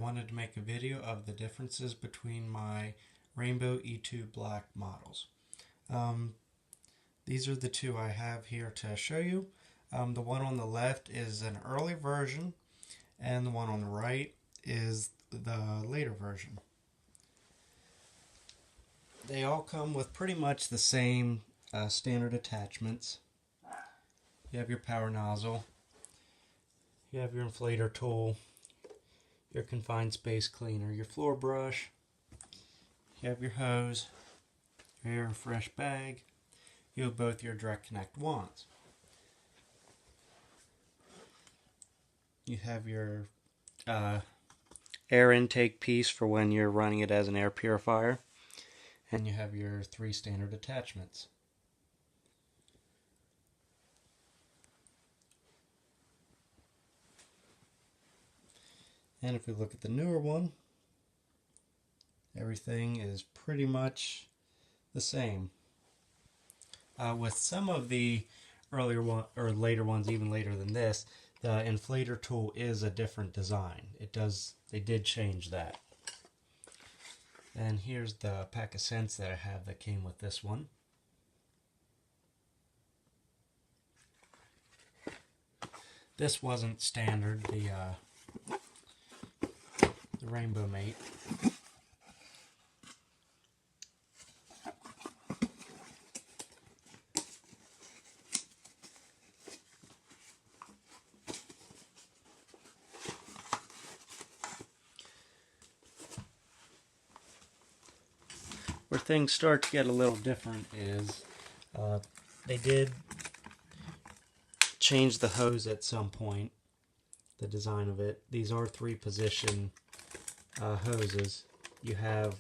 wanted to make a video of the differences between my Rainbow E2 Black models. These are the two I have here to show you. The one on the left is an early version, and the one on the right is the later version. They all come with pretty much the same standard attachments. You have your power nozzle, you have your inflator tool, your confined space cleaner, your floor brush, you have your hose, your air and fresh bag, you have both your direct connect wands. You have your air intake piece for when you're running it as an air purifier, and you have your 3 standard attachments. And if we look at the newer one, everything is pretty much the same. With some of the earlier one or later ones, even later than this, the inflator tool is a different design. They did change that. And here's the pack of scents that I have that came with this one. This wasn't standard, the Rainbow Mate. Where things start to get a little different is they did change the hose at some point, the design of it. These are 3-position hoses. You have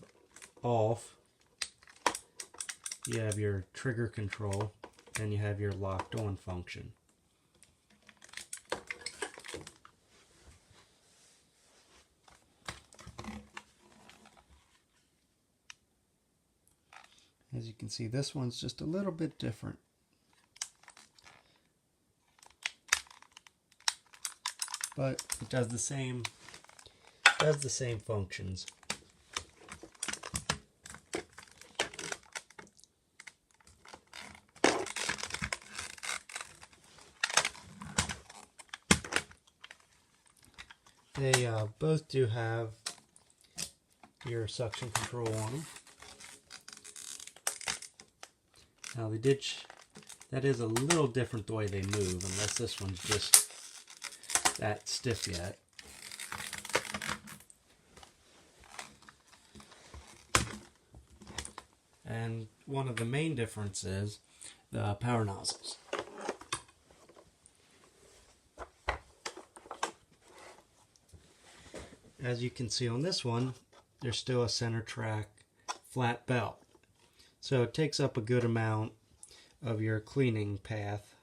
off, you have your trigger control, and you have your locked on function. As you can see, this one's just a little bit different. But it does the same functions. They both do have your suction control on them. Now that is a little different the way they move, unless this one's just that stiff yet. And one of the main differences, the power nozzles. As you can see on this one, there's still a center track flat belt. So it takes up a good amount of your cleaning path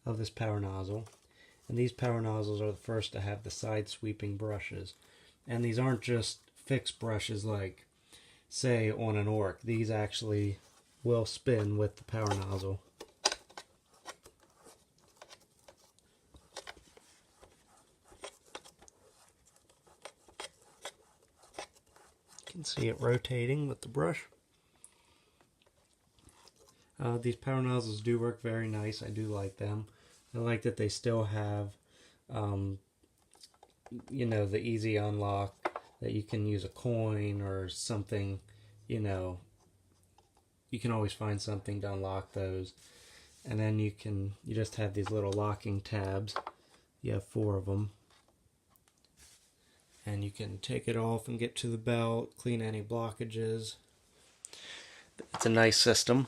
of this power nozzle. And these power nozzles are the first to have the side sweeping brushes. And these aren't just fixed brushes like, say, on an Orc. These actually will spin with the power nozzle. You can see it rotating with the brush. These power nozzles do work very nice. I do like them. I like that they still have, you know, the easy unlock, that you can use a coin or something, you know, you can always find something to unlock those. And then you just have these little locking tabs. You have 4 of them. And you can take it off and get to the belt, clean any blockages. It's a nice system.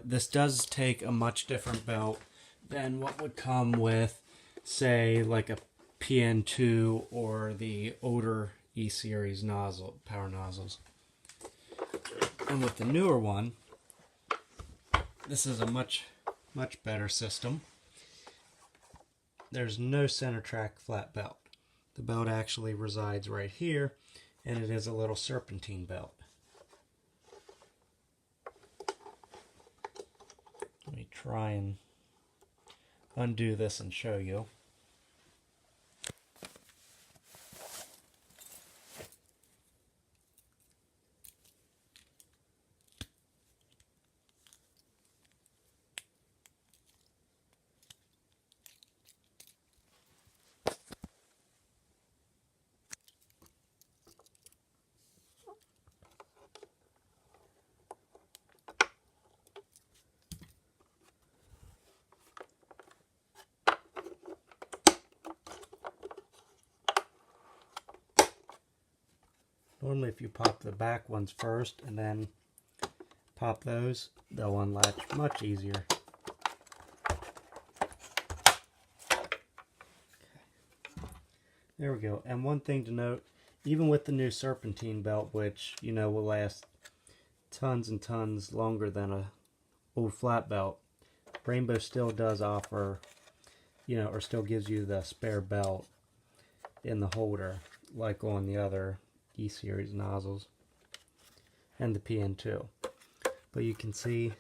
This does take a much different belt than what would come with, say, like a PN2 or the older E-series power nozzles. And with the newer one, this is a much better system. There's no center track flat belt. The belt actually resides right here, and it is a little serpentine belt. Let me try and undo this and show you. Normally if you pop the back ones first and then pop those, they'll unlatch much easier. There we go. And one thing to note, even with the new serpentine belt, which, you know, will last tons and tons longer than a old flat belt, Rainbow still does offer, you know, or still gives you the spare belt in the holder, like on the other E-Series nozzles and the PN2. But you can see,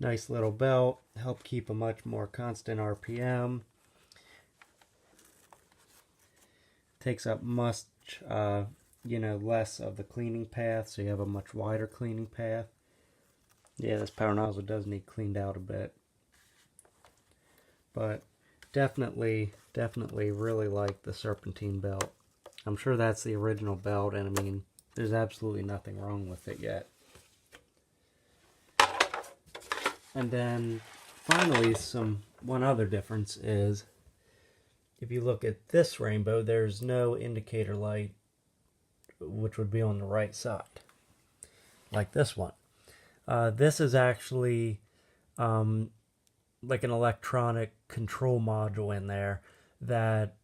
nice little belt, help keep a much more constant RPM. Takes up much, you know, less of the cleaning path, so you have a much wider cleaning path. Yeah, this power nozzle does need cleaned out a bit. But definitely really like the serpentine belt. I'm sure that's the original belt, and I mean, there's absolutely nothing wrong with it yet. And then finally, one other difference is, if you look at this Rainbow, there's no indicator light, which would be on the right side, like this one. This is actually like an electronic control module in there that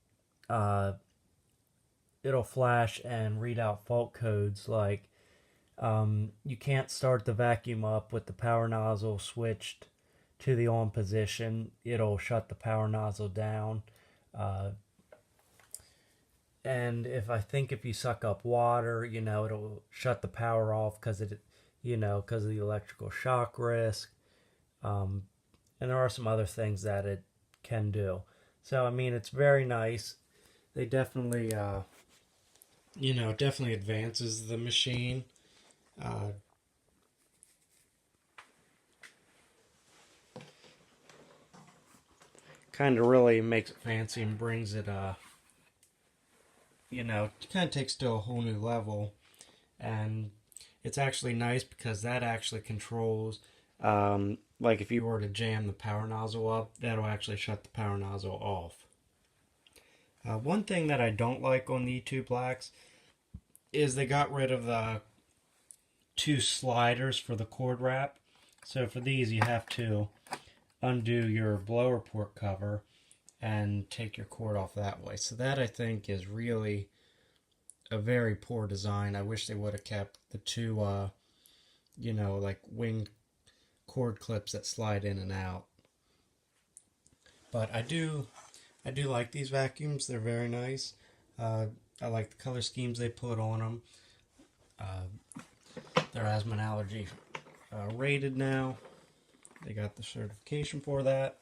it'll flash and read out fault codes, like you can't start the vacuum up with the power nozzle switched to the on position. It'll shut the power nozzle down. And if you suck up water, you know, it'll shut the power off because of the electrical shock risk. And there are some other things that it can do. So, I mean, it's very nice. They definitely, it definitely advances the machine. Kind of really makes it fancy and brings it, kind of takes it to a whole new level. And it's actually nice because that actually controls, like if you were to jam the power nozzle up, that'll actually shut the power nozzle off. One thing that I don't like on the E2 Blacks is they got rid of the 2 sliders for the cord wrap. So for these, you have to undo your blower port cover and take your cord off that way. So that, I think, is really a very poor design. I wish they would have kept the 2, like wing cord clips that slide in and out. But I do like these vacuums. They're very nice. I like the color schemes they put on them. They're asthma and allergy rated now. They got the certification for that.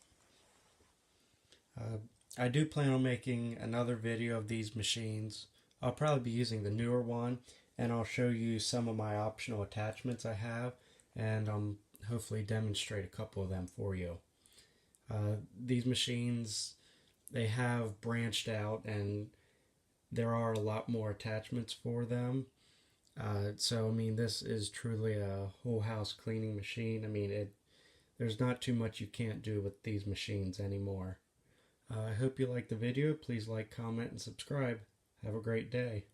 I do plan on making another video of these machines. I'll probably be using the newer one, and I'll show you some of my optional attachments I have, and hopefully demonstrate a couple of them for you. These machines, they have branched out, and there are a lot more attachments for them. So, I mean, this is truly a whole house cleaning machine. I mean, there's not too much you can't do with these machines anymore. I hope you liked the video. Please like, comment, and subscribe. Have a great day.